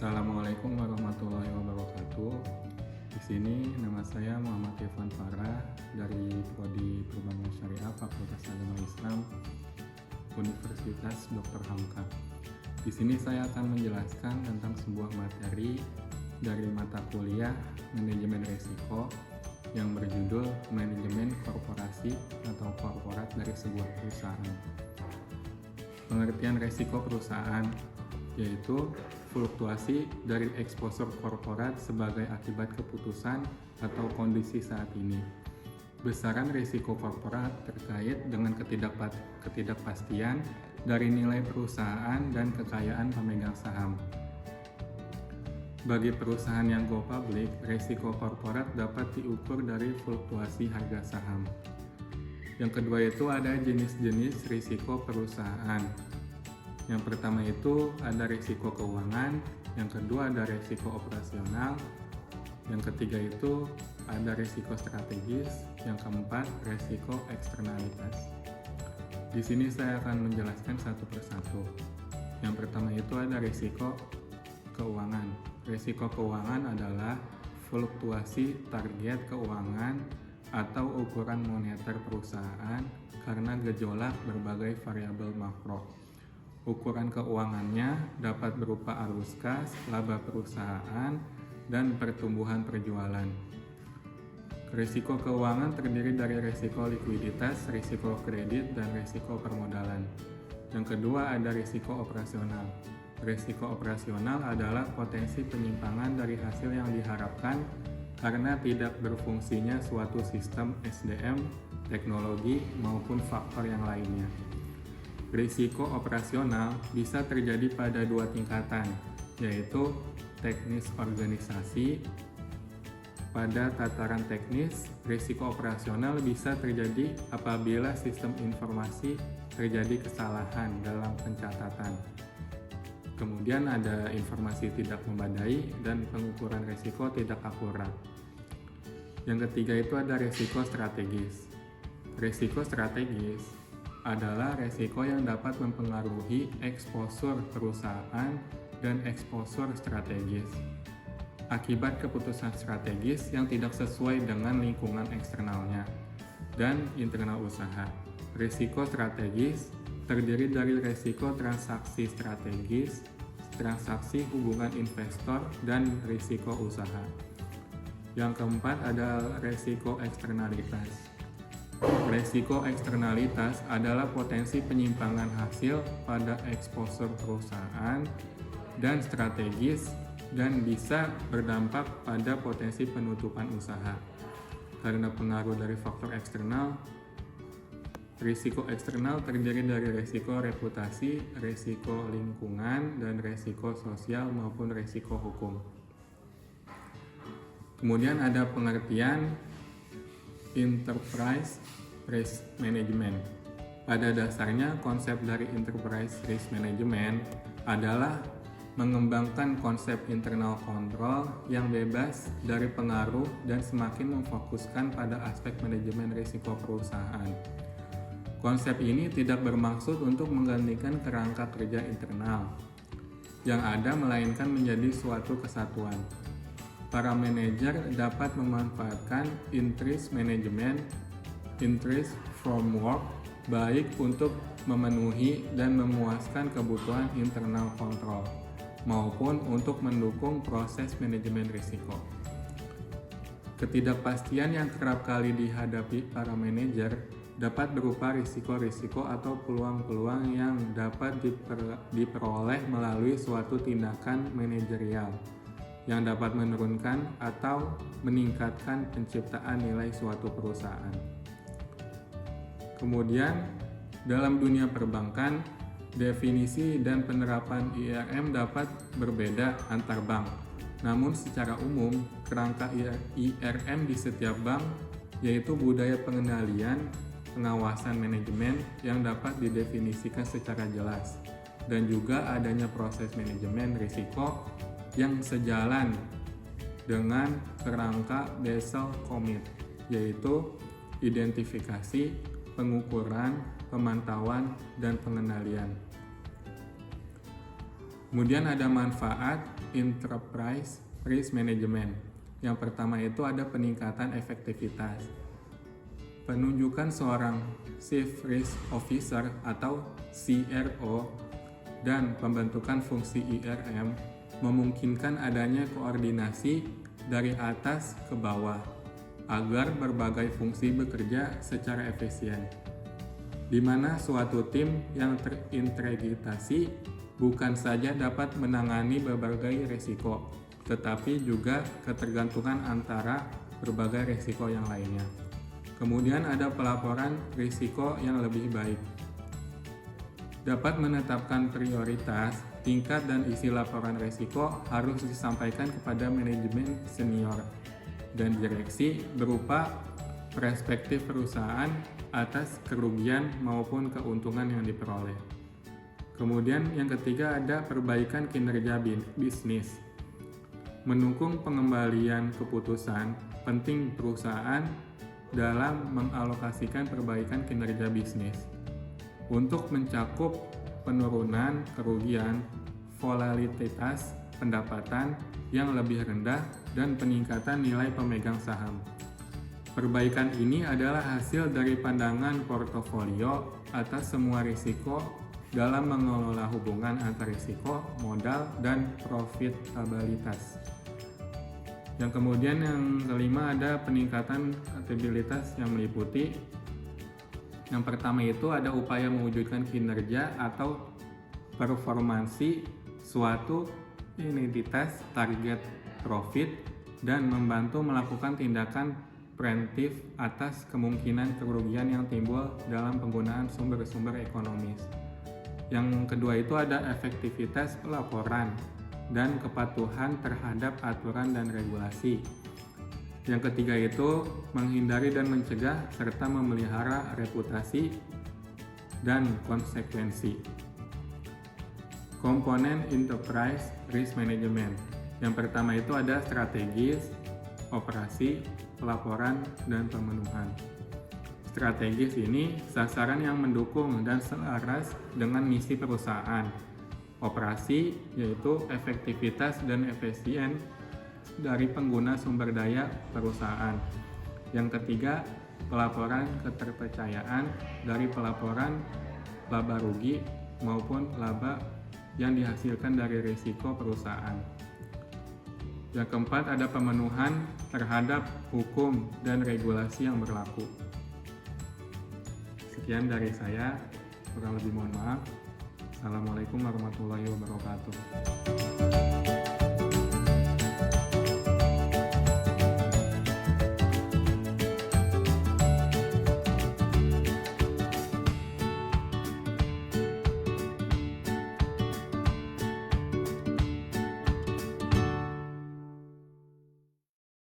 Assalamualaikum warahmatullahi wabarakatuh. Di sini nama saya Muhammad Irfan Farah dari Prodi Perbankan Syariah Fakultas Agama Islam Universitas Dr. Hamka. Di sini saya akan menjelaskan tentang sebuah materi dari mata kuliah Manajemen Risiko yang berjudul Manajemen Korporasi atau Korporat dari sebuah perusahaan. Pengertian risiko perusahaan yaitu fluktuasi dari eksposur korporat sebagai akibat keputusan atau kondisi saat ini. Besaran risiko korporat terkait dengan ketidakpastian dari nilai perusahaan dan kekayaan pemegang saham. Bagi perusahaan yang go public, risiko korporat dapat diukur dari fluktuasi harga saham. Yang kedua itu ada jenis-jenis risiko perusahaan. Yang pertama itu ada risiko keuangan, yang kedua ada risiko operasional, yang ketiga itu ada risiko strategis, yang keempat risiko eksternalitas. Di sini saya akan menjelaskan satu persatu. Yang pertama itu ada risiko keuangan. Risiko keuangan adalah fluktuasi target keuangan atau ukuran moneter perusahaan karena gejolak berbagai variabel makro. Ukuran keuangannya dapat berupa arus kas, laba perusahaan, dan pertumbuhan perjualan. Risiko keuangan terdiri dari risiko likuiditas, risiko kredit, dan risiko permodalan. Yang kedua ada risiko operasional. Risiko operasional adalah potensi penyimpangan dari hasil yang diharapkan karena tidak berfungsinya suatu sistem SDM, teknologi, maupun faktor yang lainnya. Risiko operasional bisa terjadi pada dua tingkatan, yaitu teknis organisasi. Pada tataran teknis, risiko operasional bisa terjadi apabila sistem informasi terjadi kesalahan dalam pencatatan. Kemudian ada informasi tidak memadai dan pengukuran risiko tidak akurat. Yang ketiga itu ada risiko strategis. Risiko strategis adalah risiko yang dapat mempengaruhi eksposur perusahaan dan eksposur strategis akibat keputusan strategis yang tidak sesuai dengan lingkungan eksternalnya dan internal usaha. Risiko strategis terdiri dari risiko transaksi strategis, transaksi hubungan investor, dan risiko usaha. Yang keempat ada risiko eksternalitas. Risiko eksternalitas adalah potensi penyimpangan hasil pada eksposur perusahaan dan strategis dan bisa berdampak pada potensi penutupan usaha. Karena pengaruh dari faktor eksternal, risiko eksternal terdiri dari risiko reputasi, risiko lingkungan, dan risiko sosial maupun risiko hukum. Kemudian ada pengertian Enterprise Risk Management. Pada dasarnya, konsep dari Enterprise Risk Management adalah mengembangkan konsep internal control yang bebas dari pengaruh dan semakin memfokuskan pada aspek manajemen risiko perusahaan. Konsep ini tidak bermaksud untuk menggantikan kerangka kerja internal yang ada, melainkan menjadi suatu kesatuan. Para manajer dapat memanfaatkan interest management, interest framework baik untuk memenuhi dan memuaskan kebutuhan internal kontrol maupun untuk mendukung proses manajemen risiko. Ketidakpastian yang kerap kali dihadapi para manajer dapat berupa risiko-risiko atau peluang-peluang yang dapat diperoleh melalui suatu tindakan manajerial yang dapat menurunkan atau meningkatkan penciptaan nilai suatu perusahaan. Kemudian, dalam dunia perbankan, definisi dan penerapan IRM dapat berbeda antar bank. Namun secara umum, kerangka IRM di setiap bank yaitu budaya pengendalian, pengawasan manajemen yang dapat didefinisikan secara jelas, dan juga adanya proses manajemen risiko yang sejalan dengan kerangka Basel Commit, yaitu identifikasi, pengukuran, pemantauan, dan pengendalian. Kemudian ada manfaat enterprise risk management. Yang pertama itu ada peningkatan efektivitas. Penunjukan seorang Chief Risk Officer atau CRO dan pembentukan fungsi IRM memungkinkan adanya koordinasi dari atas ke bawah agar berbagai fungsi bekerja secara efisien, di mana suatu tim yang terintegrasi bukan saja dapat menangani berbagai risiko, tetapi juga ketergantungan antara berbagai risiko yang lainnya. Kemudian ada pelaporan risiko yang lebih baik. Dapat menetapkan prioritas, tingkat dan isi laporan risiko harus disampaikan kepada manajemen senior dan direksi berupa perspektif perusahaan atas kerugian maupun keuntungan yang diperoleh. Kemudian yang ketiga ada perbaikan kinerja bisnis. Mendukung pengembalian keputusan penting perusahaan dalam mengalokasikan perbaikan kinerja bisnis untuk mencakup penurunan kerugian, volatilitas pendapatan yang lebih rendah, dan peningkatan nilai pemegang saham. Perbaikan ini adalah hasil dari pandangan portofolio atas semua risiko dalam mengelola hubungan antar risiko, modal, dan profitabilitas. Yang kemudian yang kelima ada peningkatan akuntabilitas yang meliputi. Yang pertama itu ada upaya mewujudkan kinerja atau performansi suatu entitas target profit dan membantu melakukan tindakan preventif atas kemungkinan kerugian yang timbul dalam penggunaan sumber-sumber ekonomis. Yang kedua itu ada efektivitas pelaporan dan kepatuhan terhadap aturan dan regulasi. Yang ketiga itu menghindari dan mencegah serta memelihara reputasi dan konsekuensi. Komponen enterprise risk management. Yang pertama itu ada strategis, operasi, pelaporan, dan pemenuhan. Strategis ini sasaran yang mendukung dan selaras dengan misi perusahaan. Operasi yaitu efektivitas dan efisien dari pengguna sumber daya perusahaan. Yang ketiga, pelaporan keterpercayaan dari pelaporan laba rugi maupun laba yang dihasilkan dari risiko perusahaan. Yang keempat, ada pemenuhan terhadap hukum dan regulasi yang berlaku. Sekian dari saya, kurang lebih mohon maaf. Assalamualaikum warahmatullahi wabarakatuh.